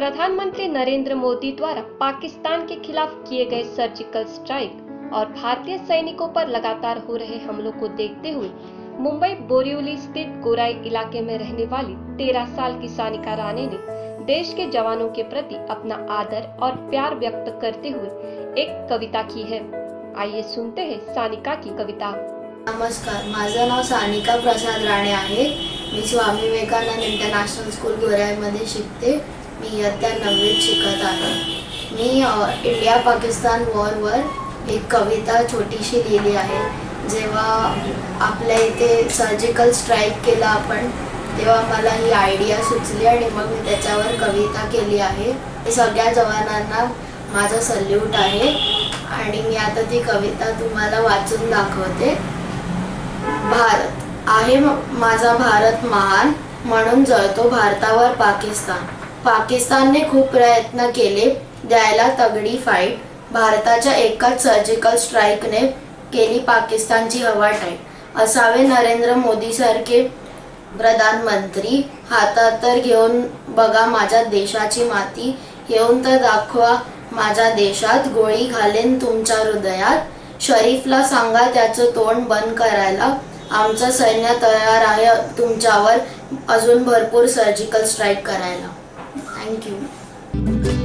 प्रधानमंत्री नरेंद्र मोदी द्वारा पाकिस्तान के खिलाफ किए गए सर्जिकल स्ट्राइक और भारतीय सैनिकों पर लगातार हो रहे हमलों को देखते हुए मुंबई बोरिवली स्थित गोराई इलाके में रहने वाली 13 साल की सानिका राणे ने देश के जवानों के प्रति अपना आदर और प्यार व्यक्त करते हुए एक कविता की है। आइए सुनते हैं सानिका की कविता। नमस्कार, माझं नाव सानिका प्रसाद राणे आहे। मी स्वामी विवेकानंद इंटरनॅशनल स्कूल गोराईमध्ये शिकते। मी इयत्ता 9वीत शिकत आहे। मी इंडिया पाकिस्तान वॉरवर एक कविता छोटीशी लिहिली आहे। जेव्हा आपल्या इथे सर्जिकल स्ट्राइक केला आपण, तेव्हा मला ही आयडिया सुचली आणि मग मी त्याच्यावर कविता केली आहे। सगळ्या जवानांना माझा सल्यूट आहे आणि मी आता ती कविता तुम्हाला वाचून दाखवते। भारत आहे माझा भारत महान, म्हणून जळतो भारतावर पाकिस्तान। पाकिस्तानने खूप प्रयत्न केले द्यायला तगडी फाईट। भारताच्या एकाच सर्जिकल स्ट्राइकने केली पाकिस्तानची हवा टाईट। असावे नरेंद्र मोदी सारखे प्रधानमंत्री, हातात तर घेऊन बघा माझ्या देशाची माती। येऊन तर दाखवा माझ्या देशात, गोळी घालेन तुमच्या हृदयात। शरीफला सांगा त्याचं तोंड बंद करायला, आमचं सैन्य तयार आहे तुमच्यावर अजून भरपूर सर्जिकल स्ट्राइक करायला। Thank you.